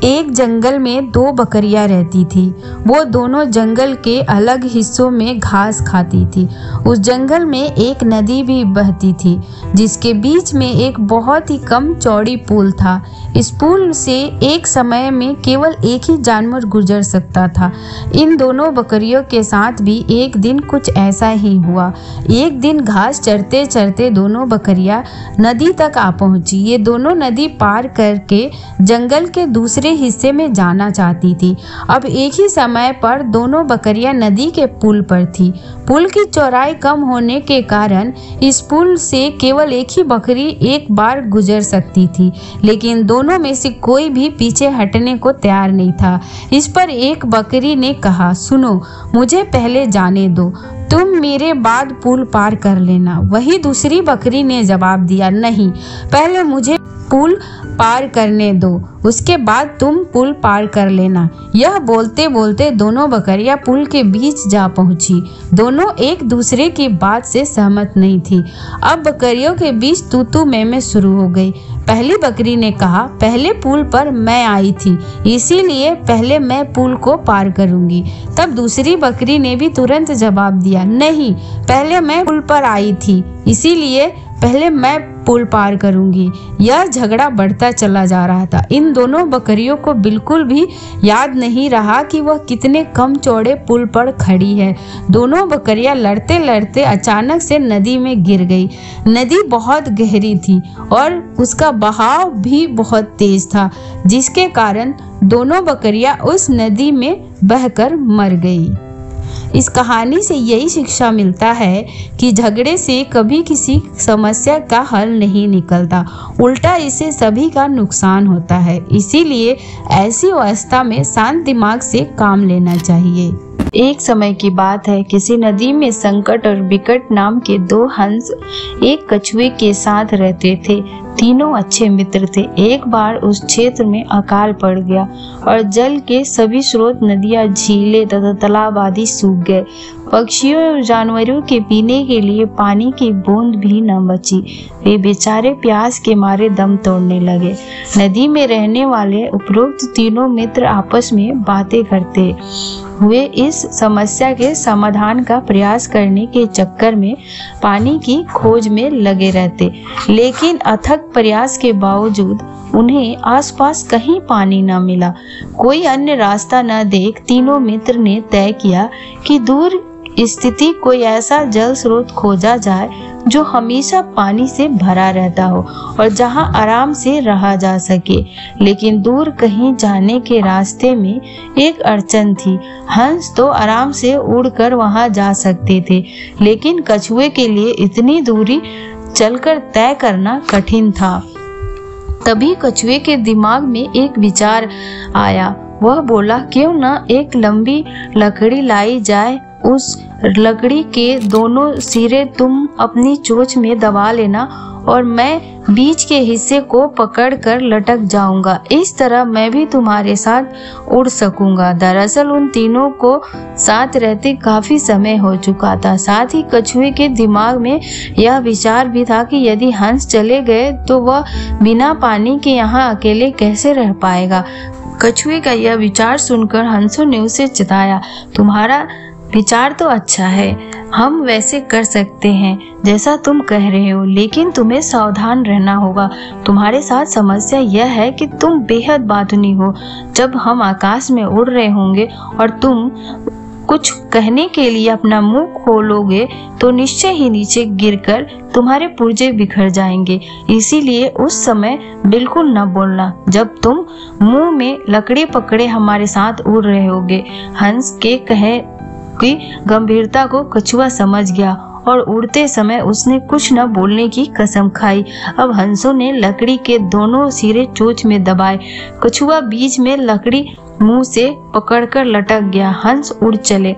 एक जंगल में दो बकरियां रहती थी। वो दोनों जंगल के अलग हिस्सों में घास खाती थी। उस जंगल में एक नदी भी बहती थी जिसके बीच में एक बहुत ही कम चौड़ी पुल था। इस पुल से एक समय में केवल एक ही जानवर गुजर सकता था। इन दोनों बकरियों के साथ भी एक दिन कुछ ऐसा ही हुआ। एक दिन घास चरते चरते दोनों बकरियां नदी तक आ पहुंची। ये दोनों नदी पार करके जंगल के दूसरे हिस्से में जाना चाहती थी। अब एक ही समय पर दोनों बकरियां नदी के पुल पर थी। पुल की चौड़ाई कम होने के कारण इस पुल से केवल एक ही बकरी एक बार गुजर सकती थी, लेकिन दोनों में से कोई भी पीछे हटने को तैयार नहीं था। इस पर एक बकरी ने कहा, सुनो, मुझे पहले जाने दो, तुम मेरे बाद पुल पार कर लेना। वही दूसरी बकरी ने जवाब दिया, नहीं, पहले मुझे पुल पार करने दो, उसके बाद तुम पुल पार कर लेना। यह बोलते बोलते दोनों बकरियां पुल के बीच जा पहुंची। दोनों एक दूसरे की बात से सहमत नहीं थी। अब बकरियों के बीच तू मैं शुरू हो गई। पहली बकरी ने कहा, पहले पुल पर मैं आई थी, इसीलिए पहले मैं पुल को पार करूंगी। तब दूसरी बकरी ने भी तुरंत जवाब दिया, नहीं, पहले मैं पुल पर आई थी, इसीलिए पहले मैं पुल पार करूंगी। यह झगड़ा बढ़ता चला जा रहा था। इन दोनों बकरियों को बिल्कुल भी याद नहीं रहा कि वह कितने कम चौड़े पुल पर खड़ी है। दोनों बकरियां लड़ते लड़ते अचानक से नदी में गिर गई। नदी बहुत गहरी थी और उसका बहाव भी बहुत तेज था, जिसके कारण दोनों बकरियां उस नदी में बहकर मर गई। इस कहानी से यही शिक्षा मिलता है कि झगड़े से कभी किसी समस्या का हल नहीं निकलता, उल्टा इससे सभी का नुकसान होता है। इसीलिए ऐसी अवस्था में शांत दिमाग से काम लेना चाहिए। एक समय की बात है, किसी नदी में संकट और विकट नाम के दो हंस एक कछुए के साथ रहते थे। तीनों अच्छे मित्र थे। एक बार उस क्षेत्र में अकाल पड़ गया और जल के सभी स्रोत, नदियां, झीलें तथा तालाब आदि सूख गए। पक्षियों और जानवरों के पीने के लिए पानी की बूंद भी न बची। वे बेचारे प्यास के मारे दम तोड़ने लगे। नदी में रहने वाले उपरोक्त तीनों मित्र आपस में बातें करते हुए इस समस्या के समाधान का प्रयास करने के चक्कर में पानी की खोज में लगे रहते, लेकिन अथक प्रयास के बावजूद उन्हें आसपास कहीं पानी न मिला। कोई अन्य रास्ता न देख तीनों मित्र ने तय किया कि दूर स्थिति कोई ऐसा जल स्रोत खोजा जाए जो हमेशा पानी से भरा रहता हो और जहां आराम से रहा जा सके। लेकिन दूर कहीं जाने के रास्ते में एक अड़चन थी। हंस तो आराम से उड़कर वहां जा सकते थे, लेकिन कछुए के लिए इतनी दूरी चलकर तय करना कठिन था। तभी कछुए के दिमाग में एक विचार आया। वह बोला, क्यों न एक लंबी लकड़ी लाई जाए। उस लकड़ी के दोनों सिरे तुम अपनी चोंच में दबा लेना और मैं बीच के हिस्से को पकड़कर लटक जाऊंगा। इस तरह मैं भी तुम्हारे साथ उड़ सकूंगा। दरअसल उन तीनों को साथ रहते काफी समय हो चुका था। साथ ही कछुए के दिमाग में यह विचार भी था कि यदि हंस चले गए तो वह बिना पानी के यहाँ अकेले कैसे रह पाएगा। कछुए का यह विचार सुनकर हंसों ने उसे चिताया, तुम्हारा विचार तो अच्छा है, हम वैसे कर सकते हैं जैसा तुम कह रहे हो, लेकिन तुम्हें सावधान रहना होगा। तुम्हारे साथ समस्या यह है कि तुम बेहद बातूनी हो। जब हम आकाश में उड़ रहे होंगे और तुम कुछ कहने के लिए अपना मुंह खोलोगे तो निश्चय ही नीचे गिरकर तुम्हारे पुर्जे बिखर जाएंगे। इसीलिए उस समय बिल्कुल न बोलना जब तुम मुंह में लकड़ी पकड़े हमारे साथ उड़ रहे होगे। हंस के कहे की गंभीरता को कछुआ समझ गया और उड़ते समय उसने कुछ न बोलने की कसम खाई। अब हंसों ने लकड़ी के दोनों सिरे चोंच में दबाए। कछुआ बीच में लकड़ी मुंह से पकड़कर लटक गया। हंस उड़ चले।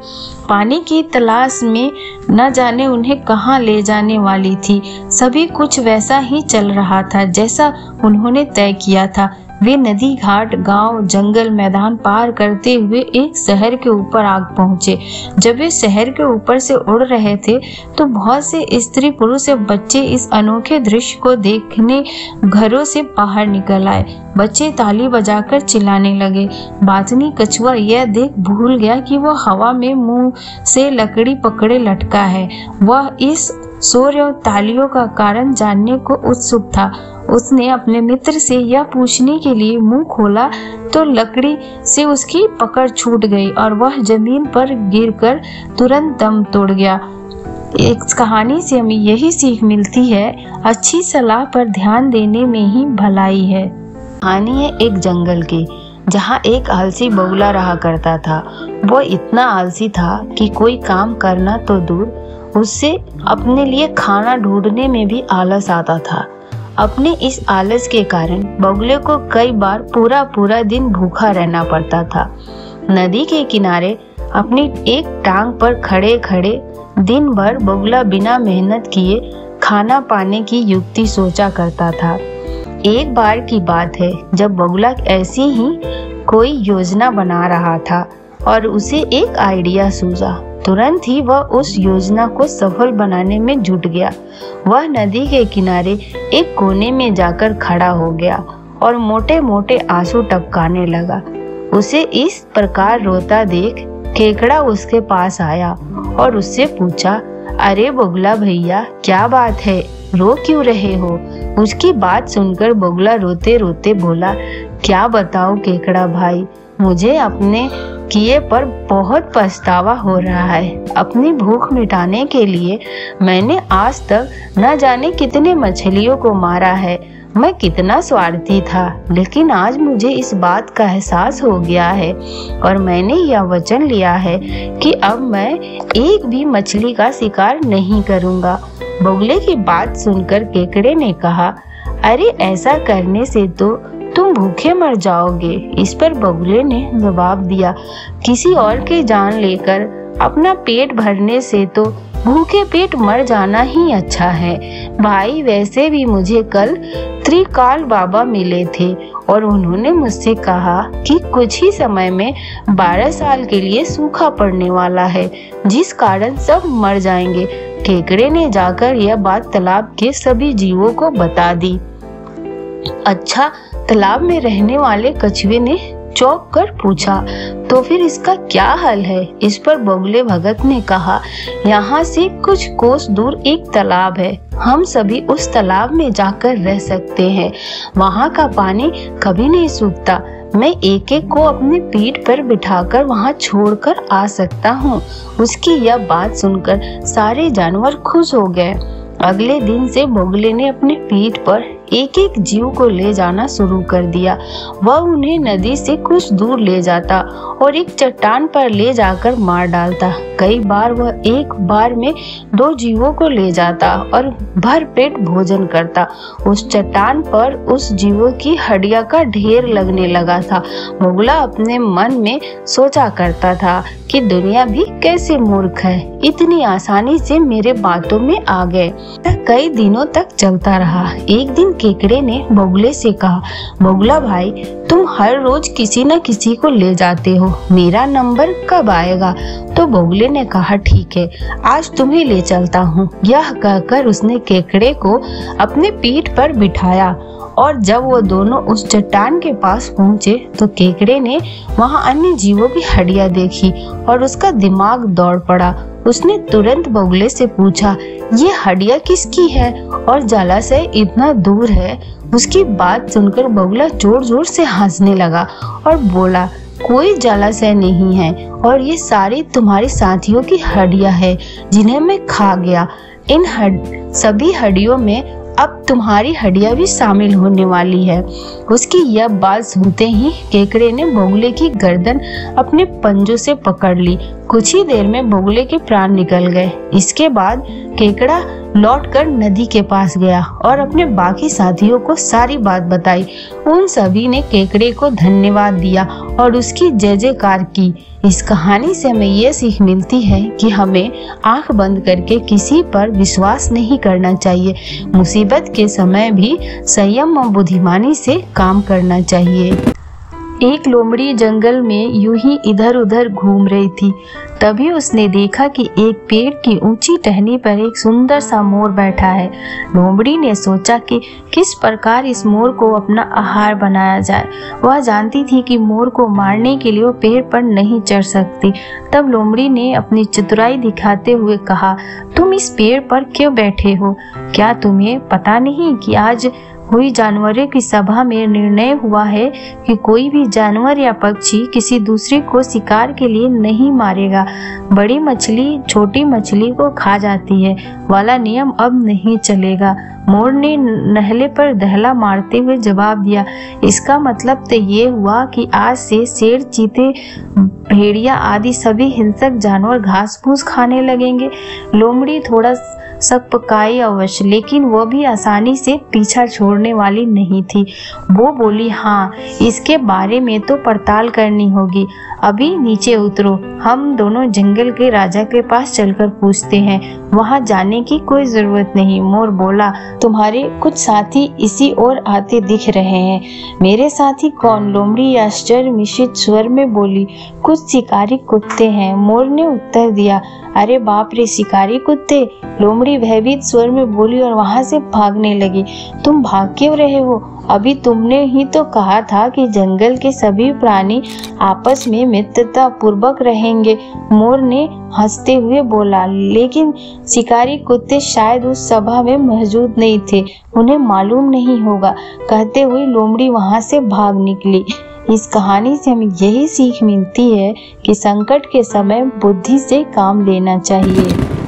पानी की तलाश में न जाने उन्हें कहां ले जाने वाली थी। सभी कुछ वैसा ही चल रहा था जैसा उन्होंने तय किया था। वे नदी, घाट, गांव, जंगल, मैदान पार करते हुए एक शहर के ऊपर आ पहुंचे। जब वे शहर के ऊपर से उड़ रहे थे तो बहुत से स्त्री, पुरुष और बच्चे इस अनोखे दृश्य को देखने घरों से बाहर निकल आए। बच्चे ताली बजाकर चिल्लाने लगे। बातनी कछुआ यह देख भूल गया कि वह हवा में मुंह से लकड़ी पकड़े लटका है। वह इस शोर और तालियों का कारण जानने को उत्सुक था। उसने अपने मित्र से यह पूछने के लिए मुंह खोला तो लकड़ी से उसकी पकड़ छूट गई और वह जमीन पर गिरकर तुरंत दम तोड़ गया। इस कहानी से हमें यही सीख मिलती है, अच्छी सलाह पर ध्यान देने में ही भलाई है। कहानी है एक जंगल की, जहाँ एक आलसी बगुला रहा करता था। वो इतना आलसी था कि कोई काम करना तो दूर, उससे अपने लिए खाना ढूंढने में भी आलस आता था। अपने इस आलस के कारण बगुले को कई बार पूरा दिन भूखा रहना पड़ता था। नदी के किनारे अपनी एक टांग पर खड़े खड़े दिन भर बगुला बिना मेहनत किए खाना पाने की युक्ति सोचा करता था। एक बार की बात है जब बगुला ऐसी ही कोई योजना बना रहा था और उसे एक आइडिया सूझा। तुरंत ही वह उस योजना को सफल बनाने में जुट गया। वह नदी के किनारे एक कोने में जाकर खड़ा हो गया और मोटे मोटे आंसू टपकाने लगा। उसे इस प्रकार रोता देख केकड़ा उसके पास आया और उससे पूछा, अरे बगुला भैया, क्या बात है, रो क्यों रहे हो? उसकी बात सुनकर बगुला रोते रोते बोला, क्या बताऊं केकड़ा भाई, मुझे अपने किए पर बहुत पछतावा हो रहा है। अपनी भूख मिटाने के लिए मैंने आज तक न जाने कितने मछलियों को मारा है। मैं कितना स्वार्थी था, लेकिन आज मुझे इस बात का एहसास हो गया है और मैंने यह वचन लिया है कि अब मैं एक भी मछली का शिकार नहीं करूंगा। बगुले की बात सुनकर केकड़े ने कहा, अरे ऐसा करने से तो तुम भूखे मर जाओगे। इस पर बगुले ने जवाब दिया, किसी और की जान लेकर अपना पेट भरने से तो भूखे पेट मर जाना ही अच्छा है। भाई, वैसे भी मुझे कल त्रिकाल बाबा मिले थे और उन्होंने मुझसे कहा कि कुछ ही समय में 12 साल के लिए सूखा पड़ने वाला है, जिस कारण सब मर जाएंगे। केकड़े ने जाकर यह बात तालाब के सभी जीवों को बता दी। अच्छा, तालाब में रहने वाले कछुए ने चौंक कर पूछा, तो फिर इसका क्या हल है? इस पर बगुले भगत ने कहा, यहाँ से कुछ कोस दूर एक तालाब है, हम सभी उस तालाब में जाकर रह सकते हैं। वहाँ का पानी कभी नहीं सूखता। मैं एक एक को अपनी पीठ पर बिठाकर वहाँ छोड़कर आ सकता हूँ। उसकी यह बात सुनकर सारे जानवर खुश हो गए। अगले दिन से बगुले ने अपनी पीठ पर एक एक जीव को ले जाना शुरू कर दिया। वह उन्हें नदी से कुछ दूर ले जाता और एक चट्टान पर ले जाकर मार डालता। कई बार वह एक बार में 2 जीवों को ले जाता और भर पेट भोजन करता। उस चट्टान पर उस जीवों की हड्डियां का ढेर लगने लगा था। बगुला अपने मन में सोचा करता था कि दुनिया भी कैसे मूर्ख है, इतनी आसानी से मेरे बातों में आ गए। कई दिनों तक चलता रहा। एक दिन केकड़े ने बगुले से कहा, बगुला भाई, तुम हर रोज किसी न किसी को ले जाते हो, मेरा नंबर कब आएगा? तो बगुले ने कहा, ठीक है, आज तुम्हें ले चलता हूँ। यह कहकर उसने केकड़े को अपने पीठ पर बिठाया और जब वो दोनों उस चट्टान के पास पहुँचे तो केकड़े ने वहाँ अन्य जीवों की हड्डियां देखी और उसका दिमाग दौड़ पड़ा। उसने तुरंत बगुले से पूछा, ये हड्डियां किसकी है और जलाशय इतना दूर है? उसकी बात सुनकर बगुला जोर जोर से हंसने लगा और बोला, कोई जलाशय नहीं है और ये सारी तुम्हारे साथियों की हड्डियां हैं जिन्हें मैं खा गया। इन सभी हड्डियों में अब तुम्हारी हड्डियां भी शामिल होने वाली है। उसकी यह बात सुनते ही केकड़े ने बगुले की गर्दन अपने पंजों से पकड़ ली। कुछ ही देर में बगुले के प्राण निकल गए। इसके बाद केकड़ा लौटकर नदी के पास गया और अपने बाकी साथियों को सारी बात बताई। उन सभी ने केकड़े को धन्यवाद दिया और उसकी जय जयकार की। इस कहानी से हमें ये सीख मिलती है कि हमें आंख बंद करके किसी पर विश्वास नहीं करना चाहिए। मुसीबत के समय भी संयम और बुद्धिमानी से काम करना चाहिए। एक लोमड़ी जंगल में यूं ही इधर उधर घूम रही थी। तभी उसने देखा कि एक पेड़ की ऊंची टहनी पर एक सुंदर सा मोर बैठा है। लोमड़ी ने सोचा कि किस प्रकार इस मोर को अपना आहार बनाया जाए। वह जानती थी कि मोर को मारने के लिए वो पेड़ पर नहीं चढ़ सकती। तब लोमड़ी ने अपनी चतुराई दिखाते हुए कहा, तुम इस पेड़ पर क्यों बैठे हो? क्या तुम्हें पता नहीं कि आज हुई जानवरों की सभा में निर्णय हुआ है कि कोई भी जानवर या पक्षी किसी दूसरे को शिकार के लिए नहीं मारेगा। बड़ी मछली छोटी मछली को खा जाती है वाला नियम अब नहीं चलेगा। मोर ने नहले पर दहला मारते हुए जवाब दिया, इसका मतलब तो ये हुआ कि आज से शेर, चीते, भेड़िया आदि सभी हिंसक जानवर घास फूस खाने लगेंगे। लोमड़ी थोड़ा सकपकाई अवश्य, लेकिन वो भी आसानी से पीछा छोड़ने वाली नहीं थी। वो बोली, हाँ, इसके बारे में तो पड़ताल करनी होगी। अभी नीचे उतरो, हम दोनों जंगल के राजा के पास चलकर पूछते हैं। वहाँ जाने की कोई जरूरत नहीं। मोर बोला, तुम्हारे कुछ साथी इसी ओर आते दिख रहे हैं। मेरे साथी कौन? लोमड़ी आश्चर्य मिश्रित स्वर में बोली, कुछ शिकारी कुत्ते हैं। मोर ने उत्तर दिया, अरे बाप रे, शिकारी कुत्ते? लोमड़ी भयभीत स्वर में बोली और वहां से भागने लगी। तुम भाग क्यों रहे हो अभी तुमने ही तो कहा था कि जंगल के सभी प्राणी आपस में मित्रता पूर्वक रहेंगे। मोर ने हंसते हुए बोला, लेकिन शिकारी कुत्ते शायद उस सभा में मौजूद नहीं थे, उन्हें मालूम नहीं होगा। कहते हुए लोमड़ी वहां से भाग निकली। इस कहानी से हमें यही सीख मिलती है कि संकट के समय बुद्धि से काम लेना चाहिए।